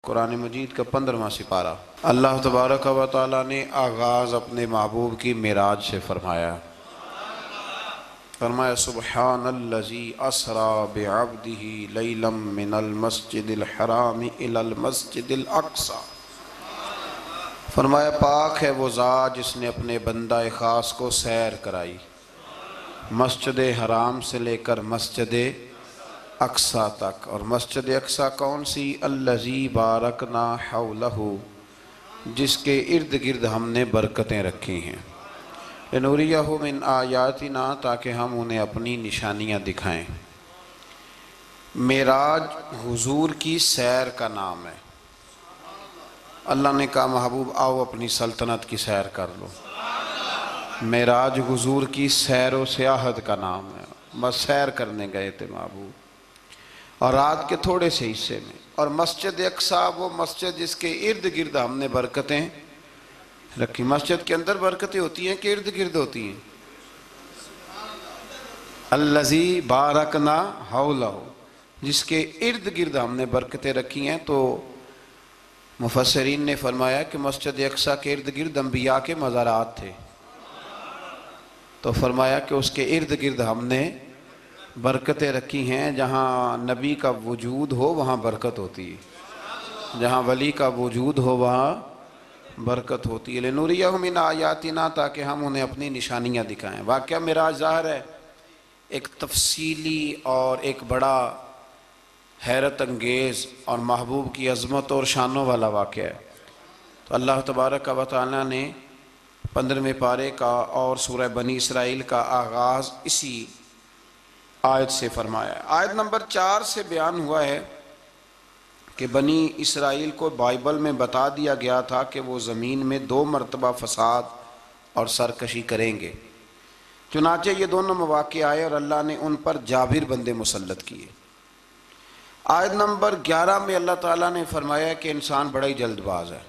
قرآن مجید کا 15واں سپارہ۔ اللہ تبارک و تعالیٰ نے آغاز اپنے محبوب کی معراج سے فرمایا۔ سبحان الذی اسریٰ بعبدہ لیلا من المسجد الحرام الی المسجد الاقصی۔ فرمایا پاک ہے وہ ذات جس نے اپنے بندہ خاص کو سیر کرائی مسجد حرام سے لے کر مسجد اقصیٰ تک۔ اور مسجد اقصیٰ کون سی؟ الذی بارکنا حولہ، جس کے ارد گرد ہم نے برکتیں رکھی ہیں۔ لنوریہ من آیاتنا، تاکہ ہم انہیں اپنی نشانیاں دکھائیں۔ معراج حضور کی سیر کا نام ہے۔ اللہ نے کہا محبوب آؤ اپنی سلطنت کی سیر کر لو۔ معراج حضور کی سیر و سیاحت کا نام ہے، بس سیر کرنے گئے تھے محبوب، اور رات کے تھوڑے سے حصے میں۔ اور مسجد اقصیٰ وہ مسجد جس کے ارد گرد ہم نے برکتیں رکھی۔ مسجد کے اندر برکتیں ہوتی ہیں کہ ارد گرد ہوتی ہیں؟ الذی بارکنا حولہ، جس کے ارد گرد ہم نے برکتیں رکھی ہیں۔ تو مفسرین نے فرمایا کہ مسجد اقصیٰ کے ارد گرد انبیاء کے مزارات تھے، تو فرمایا کہ اس کے ارد گرد ہم نے برکتیں رکھی ہیں۔ جہاں نبی کا وجود ہو وہاں برکت ہوتی ہے، جہاں ولی کا وجود ہو وہاں برکت ہوتی ہے۔ لنوریہ من آیاتنا، تاکہ ہم انہیں اپنی نشانیاں دکھائیں۔ واقعہ معراج ظاہر ہے ایک تفصیلی اور ایک بڑا حیرت انگیز اور محبوب کی عظمت اور شانوں والا واقعہ ہے۔ تو اللہ تبارک و تعالیٰ نے 15ویں پارے کا اور سورہ بنی اسرائیل کا آغاز اسی آیت سے فرمایا ہے۔ آیت نمبر 4 سے بیان ہوا ہے کہ بنی اسرائیل کو بائبل میں بتا دیا گیا تھا کہ وہ زمین میں 2 مرتبہ فساد اور سرکشی کریں گے۔ چنانچہ یہ دونوں مواقع آئے اور اللہ نے ان پر جابر بندے مسلط کیے۔ آیت نمبر 11 میں اللہ تعالیٰ نے فرمایا کہ انسان بڑا ہی جلد باز ہے،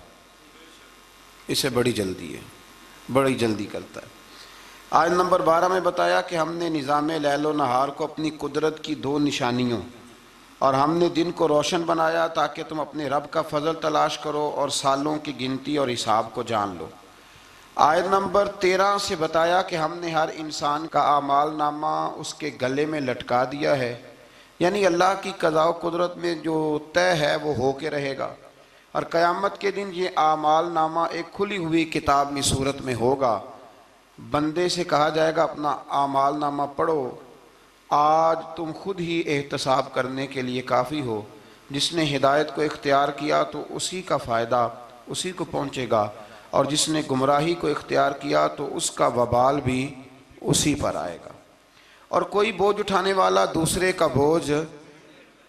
اسے بڑی جلدی ہے، بڑی جلدی کرتا ہے۔ آیت نمبر 12 میں بتایا کہ ہم نے نظام لیل و نہار کو اپنی قدرت کی 2 نشانیوں، اور ہم نے دن کو روشن بنایا تاکہ تم اپنے رب کا فضل تلاش کرو اور سالوں کی گنتی اور حساب کو جان لو۔ آیت نمبر 13 سے بتایا کہ ہم نے ہر انسان کا اعمال نامہ اس کے گلے میں لٹکا دیا ہے، یعنی اللہ کی قضاء و قدرت میں جو طے ہے وہ ہو کے رہے گا، اور قیامت کے دن یہ اعمال نامہ ایک کھلی ہوئی کتاب کی صورت میں ہوگا۔ بندے سے کہا جائے گا اپنا اعمال نامہ پڑھو، آج تم خود ہی احتساب کرنے کے لیے کافی ہو۔ جس نے ہدایت کو اختیار کیا تو اسی کا فائدہ اسی کو پہنچے گا، اور جس نے گمراہی کو اختیار کیا تو اس کا وبال بھی اسی پر آئے گا۔ اور کوئی بوجھ اٹھانے والا دوسرے کا بوجھ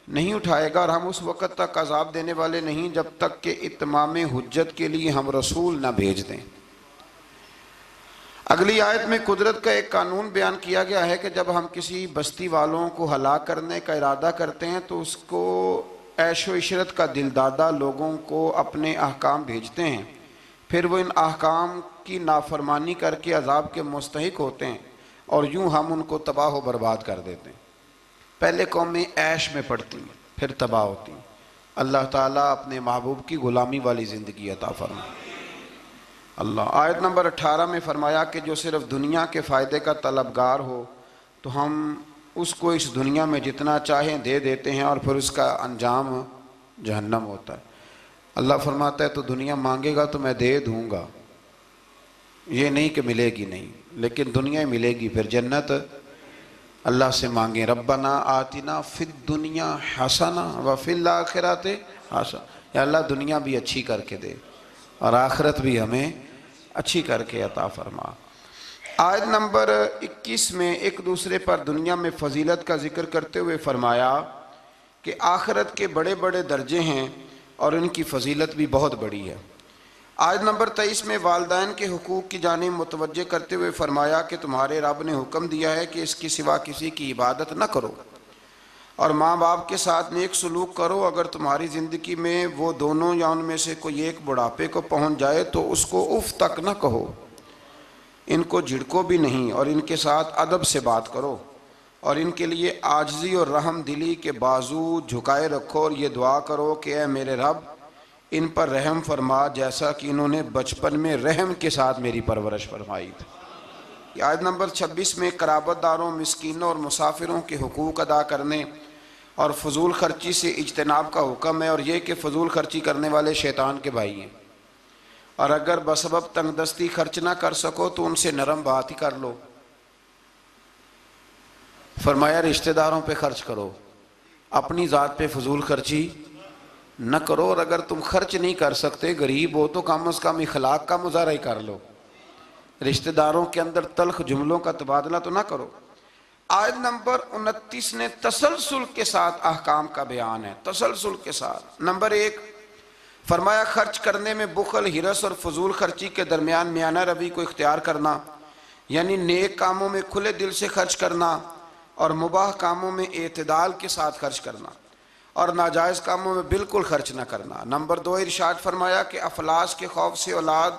نہیں اٹھائے گا، اور ہم اس وقت تک عذاب دینے والے نہیں جب تک کہ اتمام حجت کے لیے ہم رسول نہ بھیج دیں۔ اگلی آیت میں قدرت کا ایک قانون بیان کیا گیا ہے کہ جب ہم کسی بستی والوں کو ہلاک کرنے کا ارادہ کرتے ہیں تو اس کو عیش و عشرت کا دل دادہ لوگوں کو اپنے احکام بھیجتے ہیں، پھر وہ ان احکام کی نافرمانی کر کے عذاب کے مستحق ہوتے ہیں، اور یوں ہم ان کو تباہ و برباد کر دیتے ہیں۔ پہلے قومیں عیش میں پڑتی ہیں پھر تباہ ہوتی ہیں۔ اللہ تعالیٰ اپنے محبوب کی غلامی والی زندگی عطا فرمائے اللہ۔ آیت نمبر 18 میں فرمایا کہ جو صرف دنیا کے فائدے کا طلبگار ہو تو ہم اس کو اس دنیا میں جتنا چاہیں دے دیتے ہیں، اور پھر اس کا انجام جہنم ہوتا ہے۔ اللہ فرماتا ہے تو دنیا مانگے گا تو میں دے دوں گا، یہ نہیں کہ ملے گی نہیں، لیکن دنیا ملے گی، پھر جنت اللہ سے مانگیں ربنا آتنا فی الدنیا حسنہ وفی الآخرۃ حسنہ، یا اللہ دنیا بھی اچھی کر کے دے اور آخرت بھی ہمیں اچھی کر کے عطا فرما۔ آیت نمبر 21 میں ایک دوسرے پر دنیا میں فضیلت کا ذکر کرتے ہوئے فرمایا کہ آخرت کے بڑے بڑے درجے ہیں اور ان کی فضیلت بھی بہت بڑی ہے۔ آیت نمبر 23 میں والدین کے حقوق کی جانب متوجہ کرتے ہوئے فرمایا کہ تمہارے رب نے حکم دیا ہے کہ اس کے سوا کسی کی عبادت نہ کرو، اور ماں باپ کے ساتھ نیک سلوک کرو۔ اگر تمہاری زندگی میں وہ دونوں یا ان میں سے کوئی ایک بڑھاپے کو پہنچ جائے تو اس کو اف تک نہ کہو، ان کو جھڑکو بھی نہیں، اور ان کے ساتھ ادب سے بات کرو، اور ان کے لیے عاجزی اور رحم دلی کے بازو جھکائے رکھو، اور یہ دعا کرو کہ اے میرے رب ان پر رحم فرما جیسا کہ انہوں نے بچپن میں رحم کے ساتھ میری پرورش فرمائی تھی۔ آیت نمبر 26 میں قرابت داروں، مسکینوں اور مسافروں کے حقوق ادا کرنے اور فضول خرچی سے اجتناب کا حکم ہے، اور یہ کہ فضول خرچی کرنے والے شیطان کے بھائی ہیں، اور اگر بسبب تنگ دستی خرچ نہ کر سکو تو ان سے نرم بات ہی کر لو۔ فرمایا رشتہ داروں پہ خرچ کرو، اپنی ذات پہ فضول خرچی نہ کرو، اور اگر تم خرچ نہیں کر سکتے، غریب ہو، تو کم از کم اخلاق کا مظاہرہ ہی کر لو۔ رشتہ داروں کے اندر تلخ جملوں کا تبادلہ تو نہ کرو۔ آیت نمبر 29 نے تسلسل کے ساتھ احکام کا بیان ہے، تسلسل کے ساتھ۔ نمبر 1، فرمایا خرچ کرنے میں بخل، ہرس اور فضول خرچی کے درمیان میانہ روی کو اختیار کرنا، یعنی نیک کاموں میں کھلے دل سے خرچ کرنا اور مباح کاموں میں اعتدال کے ساتھ خرچ کرنا، اور ناجائز کاموں میں بالکل خرچ نہ کرنا۔ نمبر 2، ارشاد فرمایا کہ افلاس کے خوف سے اولاد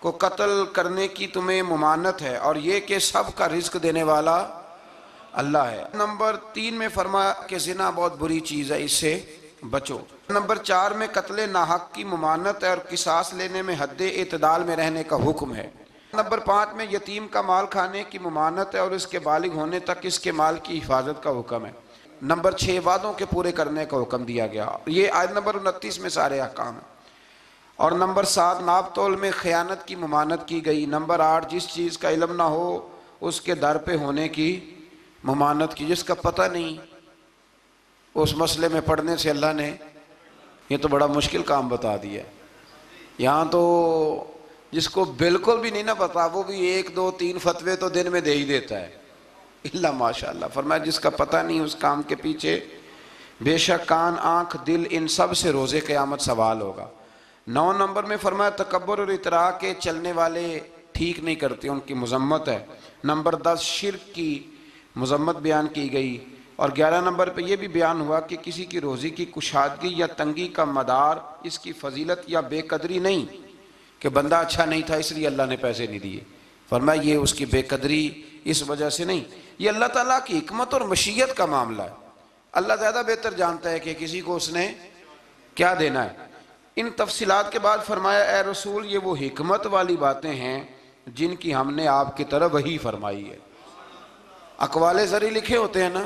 کو قتل کرنے کی تمہیں ممانعت ہے، اور یہ کہ سب کا رزق دینے والا اللہ ہے۔ نمبر 3 میں فرمایا کہ زنا بہت بری چیز ہے، اس سے بچو۔ نمبر 4 میں قتل ناحق کی ممانعت ہے، اور قصاص لینے میں حد اعتدال میں رہنے کا حکم ہے۔ نمبر 5 میں یتیم کا مال کھانے کی ممانعت ہے، اور اس کے بالغ ہونے تک اس کے مال کی حفاظت کا حکم ہے۔ نمبر 6 وعدوں کے پورے کرنے کا حکم دیا گیا۔ یہ آیت نمبر 29 میں سارے احکام ہیں۔ اور نمبر 7 ناپ تول میں خیانت کی ممانعت کی گئی۔ نمبر 8 جس چیز کا علم نہ ہو اس کے در پہ ہونے کی ممانعت کی، جس کا پتہ نہیں اس مسئلے میں پڑھنے سے اللہ نے یہ تو بڑا مشکل کام بتا دیا ہے۔ یہاں تو جس کو بالکل بھی نہیں نہ پتا وہ بھی 1 2 3 فتوے تو دن میں دے ہی دیتا ہے، اللہ ماشاءاللہ۔ فرمایا جس کا پتہ نہیں اس کام کے پیچھے بے شک کان، آنکھ، دل ان سب سے روز قیامت سوال ہوگا۔ 9 نمبر میں فرمایا تکبر اور اطراء کے چلنے والے ٹھیک نہیں کرتے، ان کی مذمت ہے۔ نمبر 10 شرک کی مذمت بیان کی گئی، اور 11 نمبر پہ یہ بھی بیان ہوا کہ کسی کی روزی کی کشادگی یا تنگی کا مدار اس کی فضیلت یا بے قدری نہیں کہ بندہ اچھا نہیں تھا اس لیے اللہ نے پیسے نہیں دیے۔ فرمایا یہ اس کی بے قدری اس وجہ سے نہیں، یہ اللہ تعالیٰ کی حکمت اور مشیت کا معاملہ ہے۔ اللہ زیادہ بہتر جانتا ہے کہ کسی کو اس نے کیا دینا ہے۔ ان تفصیلات کے بعد فرمایا اے رسول یہ وہ حکمت والی باتیں ہیں جن کی ہم نے آپ کی طرف وحی فرمائی ہے۔ اقوال زری لکھے ہوتے ہیں نا،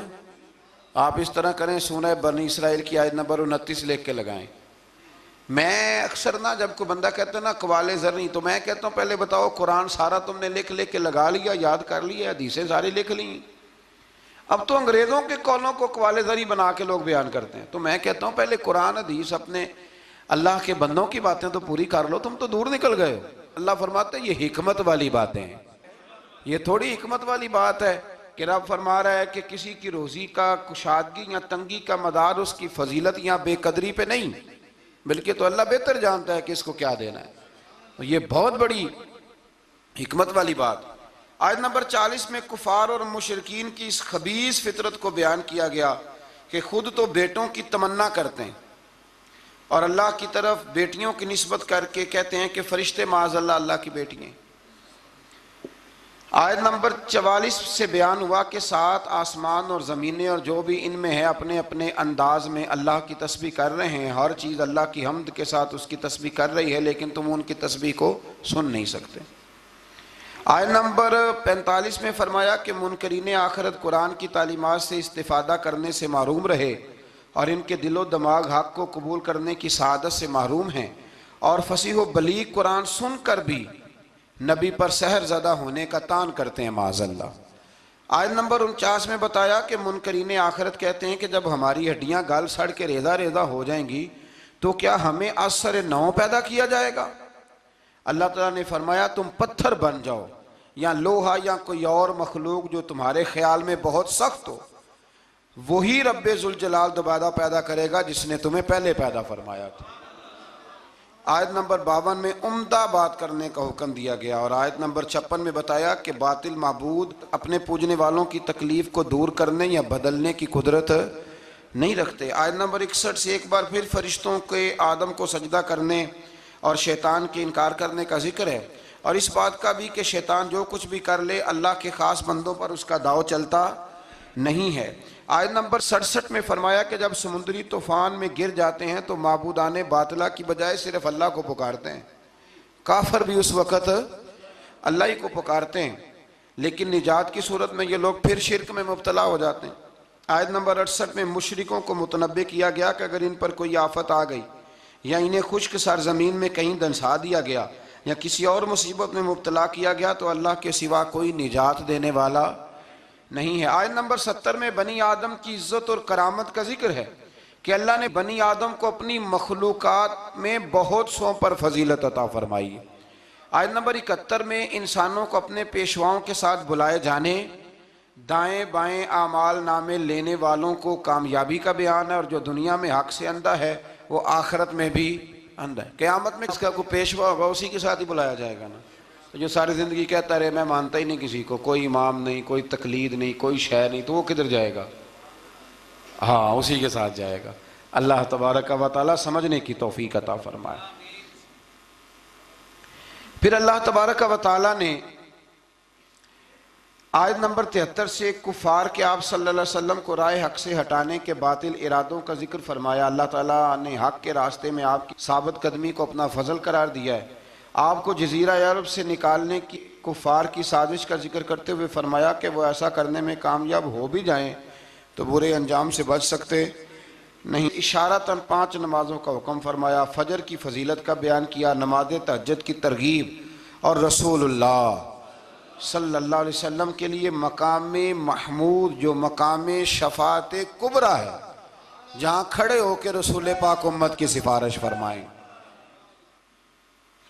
آپ اس طرح کریں سورہ بنی اسرائیل کی آیت نمبر 29 لکھ کے لگائیں۔ میں اکثر نا جب کوئی بندہ کہتا ہے نا اقوال زری، تو میں کہتا ہوں پہلے بتاؤ قرآن سارا تم نے لکھ کے لگا لیا، یاد کر لیا، حدیثیں ساری لکھ لی؟ اب تو انگریزوں کے قولوں کو اقوال زری بنا کے لوگ بیان کرتے ہیں۔ تو میں کہتا ہوں پہلے قرآن حدیث اپنے اللہ کے بندوں کی باتیں تو پوری کر لو، تم تو دور نکل گئے ہو۔ اللہ فرماتا ہے یہ حکمت والی باتیں ہیں، یہ تھوڑی حکمت والی بات ہے کہ رب فرما رہا ہے کہ کسی کی روزی کا کشادگی یا تنگی کا مدار اس کی فضیلت یا بے قدری پہ نہیں، بلکہ تو اللہ بہتر جانتا ہے کہ اس کو کیا دینا ہے۔ یہ بہت بڑی حکمت والی بات۔ آیت نمبر 40 میں کفار اور مشرکین کی اس خبیث فطرت کو بیان کیا گیا کہ خود تو بیٹوں کی تمنا کرتے ہیں اور اللہ کی طرف بیٹیوں کی نسبت کر کے کہتے ہیں کہ فرشتے معاذ اللہ اللہ کی بیٹی ہیں۔ آیت نمبر 44 سے بیان ہوا کہ 7 آسمان اور زمینیں اور جو بھی ان میں ہے اپنے اپنے انداز میں اللہ کی تسبیح کر رہے ہیں، ہر چیز اللہ کی حمد کے ساتھ اس کی تسبیح کر رہی ہے، لیکن تم ان کی تسبیح کو سن نہیں سکتے۔ آیت نمبر 45 میں فرمایا کہ منکرین آخرت قرآن کی تعلیمات سے استفادہ کرنے سے محروم رہے اور ان کے دل و دماغ حق کو قبول کرنے کی سعادت سے محروم ہیں، اور فصیح و بلیغ قرآن سن کر بھی نبی پر سحر زدہ ہونے کا تان کرتے ہیں معاذ اللہ۔ آیت نمبر 49 میں بتایا کہ منکرین آخرت کہتے ہیں کہ جب ہماری ہڈیاں گل سڑ کے ریزہ ریزہ ہو جائیں گی تو کیا ہمیں از سر نو پیدا کیا جائے گا؟ اللہ تعالیٰ نے فرمایا تم پتھر بن جاؤ یا لوہا یا کوئی اور مخلوق جو تمہارے خیال میں بہت سخت ہو، وہی رب ذوالجلال دوبارہ پیدا کرے گا جس نے تمہیں پہلے پیدا فرمایا تھا۔ آیت نمبر 52 میں عمدہ بات کرنے کا حکم دیا گیا، اور آیت نمبر 56 میں بتایا کہ باطل معبود اپنے پوجنے والوں کی تکلیف کو دور کرنے یا بدلنے کی قدرت نہیں رکھتے۔ آیت نمبر 61 سے ایک بار پھر فرشتوں کے آدم کو سجدہ کرنے اور شیطان کے انکار کرنے کا ذکر ہے، اور اس بات کا بھی کہ شیطان جو کچھ بھی کر لے اللہ کے خاص بندوں پر اس کا داؤ چلتا نہیں ہے۔ آیت نمبر 67 میں فرمایا کہ جب سمندری طوفان میں گر جاتے ہیں تو معبودان باطلہ کی بجائے صرف اللہ کو پکارتے ہیں. کافر بھی اس وقت اللہ ہی کو پکارتے ہیں، لیکن نجات کی صورت میں یہ لوگ پھر شرک میں مبتلا ہو جاتے ہیں. آیت نمبر 68 میں مشرکوں کو متنبہ کیا گیا کہ اگر ان پر کوئی آفت آ گئی یا انہیں خشک سرزمین میں کہیں دنسا دیا گیا یا کسی اور مصیبت میں مبتلا کیا گیا تو اللہ کے سوا کوئی نجات دینے والا نہیں ہے. آیت نمبر 70 میں بنی آدم کی عزت اور کرامت کا ذکر ہے کہ اللہ نے بنی آدم کو اپنی مخلوقات میں بہت سو پر فضیلت عطا فرمائی ہے. آیت نمبر 71 میں انسانوں کو اپنے پیشواؤں کے ساتھ بلائے جانے، دائیں بائیں اعمال نامے لینے والوں کو کامیابی کا بیان ہے، اور جو دنیا میں حق سے اندھا ہے وہ آخرت میں بھی اندھا ہے. قیامت میں اس کا کوئی پیشوا ہوگا اسی کے ساتھ ہی بلایا جائے گا نا. تو جو ساری زندگی کہتا رہے میں مانتا ہی نہیں کسی کو، کوئی امام نہیں، کوئی تقلید نہیں، کوئی شے نہیں، تو وہ کدھر جائے گا؟ ہاں اسی کے ساتھ جائے گا. اللہ تبارک و تعالیٰ سمجھنے کی توفیق عطا فرمائے. پھر اللہ تبارک و تعالیٰ نے آیت نمبر 73 سے کفار کے آپ صلی اللہ علیہ وسلم کو رائے حق سے ہٹانے کے باطل ارادوں کا ذکر فرمایا. اللہ تعالیٰ نے حق کے راستے میں آپ کی ثابت قدمی کو اپنا فضل قرار دیا ہے. آپ کو جزیرہ عرب سے نکالنے کی کفار کی سازش کا ذکر کرتے ہوئے فرمایا کہ وہ ایسا کرنے میں کامیاب ہو بھی جائیں تو برے انجام سے بچ سکتے نہیں. اشارتاً 5 نمازوں کا حکم فرمایا، فجر کی فضیلت کا بیان کیا، نماز تہجد کی ترغیب، اور رسول اللہ صلی اللہ علیہ وسلم کے لیے مقام محمود جو مقام شفاعت کبریٰ ہے، جہاں کھڑے ہو کے رسول پاک امت کی سفارش فرمائیں،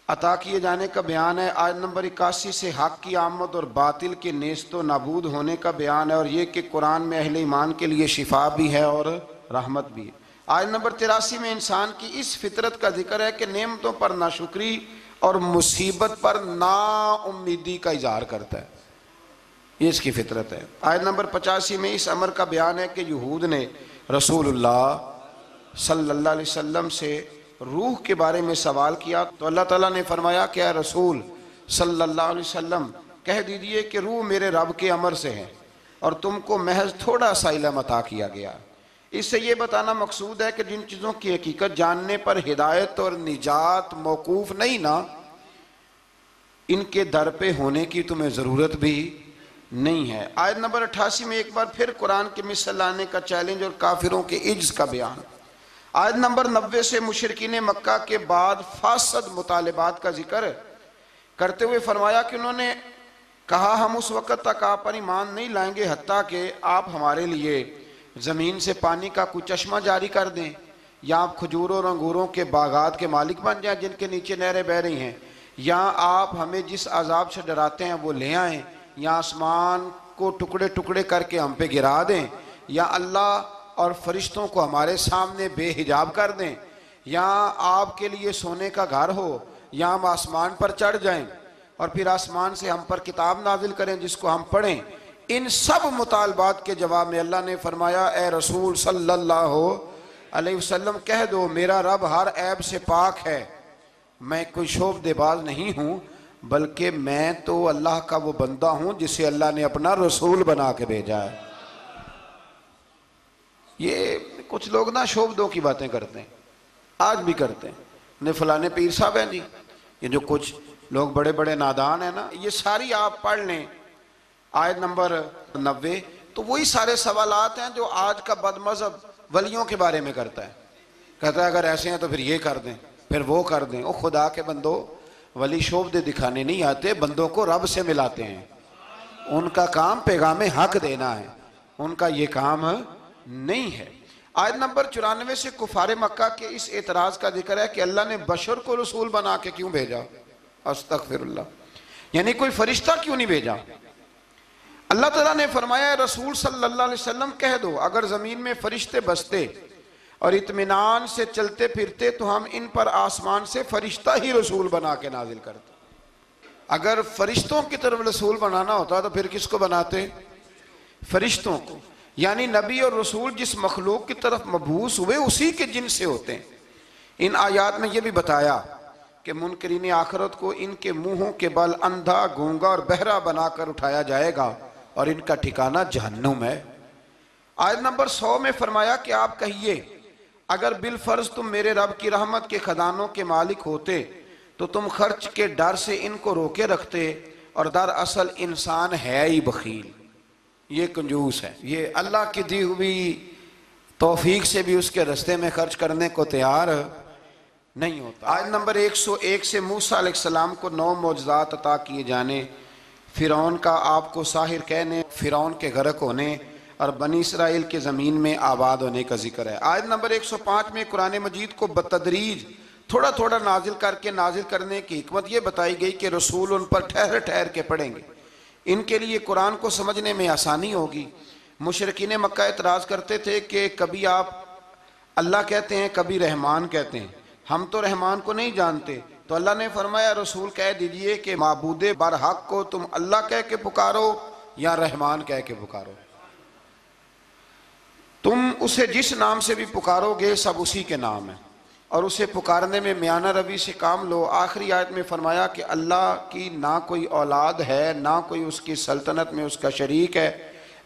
عطا کیے جانے کا بیان ہے. آیت نمبر 81 سے حق کی آمد اور باطل کے نیست و نابود ہونے کا بیان ہے، اور یہ کہ قرآن میں اہل ایمان کے لیے شفا بھی ہے اور رحمت بھی ہے. آیت نمبر 83 میں انسان کی اس فطرت کا ذکر ہے کہ نعمتوں پر ناشکری اور مصیبت پر نا امیدی کا اظہار کرتا ہے، یہ اس کی فطرت ہے. آیت نمبر 85 میں اس امر کا بیان ہے کہ یہود نے رسول اللہ صلی اللہ علیہ وسلم سے روح کے بارے میں سوال کیا تو اللہ تعالیٰ نے فرمایا کہ اے رسول صلی اللہ علیہ وسلم کہہ دیجئے کہ روح میرے رب کے امر سے ہے اور تم کو محض تھوڑا سا علم عطا کیا گیا. اس سے یہ بتانا مقصود ہے کہ جن چیزوں کی حقیقت جاننے پر ہدایت اور نجات موقوف نہیں نا، ان کے در پہ ہونے کی تمہیں ضرورت بھی نہیں ہے. آیت نمبر 88 میں ایک بار پھر قرآن کے مثل لانے کا چیلنج اور کافروں کے عجز کا بیان. آیت نمبر 90 سے مشرکین مکہ کے بعد فاسد مطالبات کا ذکر کرتے ہوئے فرمایا کہ انہوں نے کہا ہم اس وقت تک آپ پر ایمان نہیں لائیں گے حتیٰ کہ آپ ہمارے لیے زمین سے پانی کا کوئی چشمہ جاری کر دیں، یا آپ کھجوروں اور انگوروں کے باغات کے مالک بن جائیں جن کے نیچے نہریں بہہ رہی ہیں، یا آپ ہمیں جس عذاب سے ڈراتے ہیں وہ لے آئیں، یا آسمان کو ٹکڑے ٹکڑے کر کے ہم پہ گرا دیں، یا اللہ اور فرشتوں کو ہمارے سامنے بے حجاب کر دیں، یا آپ کے لیے سونے کا گھر ہو، یا ہم آسمان پر چڑھ جائیں اور پھر آسمان سے ہم پر کتاب نازل کریں جس کو ہم پڑھیں. ان سب مطالبات کے جواب میں اللہ نے فرمایا اے رسول صلی اللہ علیہ وسلم کہہ دو میرا رب ہر عیب سے پاک ہے، میں کوئی شعب دے باز نہیں ہوں، بلکہ میں تو اللہ کا وہ بندہ ہوں جسے اللہ نے اپنا رسول بنا کے بھیجا ہے. یہ کچھ لوگ نا شعبدوں کی باتیں کرتے ہیں، آج بھی کرتے ہیں، فلانے پیر صاحب ہیں جی، یہ جو کچھ لوگ بڑے بڑے نادان ہیں نا، یہ ساری آپ پڑھ لیں آیت نمبر 90 تو وہی سارے سوالات ہیں جو آج کا بد مذہب ولیوں کے بارے میں کرتا ہے. کہتا ہے اگر ایسے ہیں تو پھر یہ کر دیں پھر وہ کر دیں. او خدا کے بندو، ولی شعبدے دکھانے نہیں آتے، بندوں کو رب سے ملاتے ہیں. ان کا کام پیغام حق دینا ہے، ان کا یہ کام نہیں ہے. آیت نمبر 94 سے کفار مکہ کے اس اعتراض کا ذکر ہے کہ اللہ نے بشر کو رسول بنا کے کیوں بھیجا؟ استغفر اللہ، یعنی کوئی فرشتہ کیوں نہیں بھیجا؟ اللہ تعالیٰ نے فرمایا رسول صلی اللہ علیہ وسلم کہہ دو اگر زمین میں فرشتے بستے اور اطمینان سے چلتے پھرتے تو ہم ان پر آسمان سے فرشتہ ہی رسول بنا کے نازل کرتے. اگر فرشتوں کی طرف رسول بنانا ہوتا تو پھر کس کو بناتے؟ فرشتوں کو. یعنی نبی اور رسول جس مخلوق کی طرف مبعوث ہوئے اسی کے جن سے ہوتے ہیں. ان آیات میں یہ بھی بتایا کہ منکرین آخرت کو ان کے منہوں کے بل اندھا، گونگا اور بہرا بنا کر اٹھایا جائے گا اور ان کا ٹھکانہ جہنم ہے. آیت نمبر 100 میں فرمایا کہ آپ کہیے اگر بالفرض تم میرے رب کی رحمت کے خزانوں کے مالک ہوتے تو تم خرچ کے ڈر سے ان کو روکے رکھتے، اور دراصل انسان ہے ہی بخیل، یہ کنجوس ہے، یہ اللہ کی دی ہوئی توفیق سے بھی اس کے رستے میں خرچ کرنے کو تیار نہیں ہوتا۔ آیت نمبر 101 سے موسیٰ علیہ السلام کو 9 معجزات عطا کیے جانے، فرعون کا آپ کو ساحر کہنے، فرعون کے غرق ہونے اور بنی اسرائیل کے زمین میں آباد ہونے کا ذکر ہے۔ آیت نمبر 105 میں قرآن مجید کو بتدریج تھوڑا تھوڑا نازل کر کے نازل کرنے کی حکمت یہ بتائی گئی کہ رسول ان پر ٹھہر ٹھہر کے پڑھیں گے، ان کے لیے قرآن کو سمجھنے میں آسانی ہوگی۔ مشرکین مکہ اعتراض کرتے تھے کہ کبھی آپ اللہ کہتے ہیں کبھی رحمان کہتے ہیں، ہم تو رحمان کو نہیں جانتے، تو اللہ نے فرمایا رسول کہہ دیجئے کہ معبود برحق کو تم اللہ کہہ کے پکارو یا رحمان کہہ کے پکارو، تم اسے جس نام سے بھی پکارو گے سب اسی کے نام ہیں، اور اسے پکارنے میں میانہ روی سے کام لو۔ آخری آیت میں فرمایا کہ اللہ کی نہ کوئی اولاد ہے، نہ کوئی اس کی سلطنت میں اس کا شریک ہے،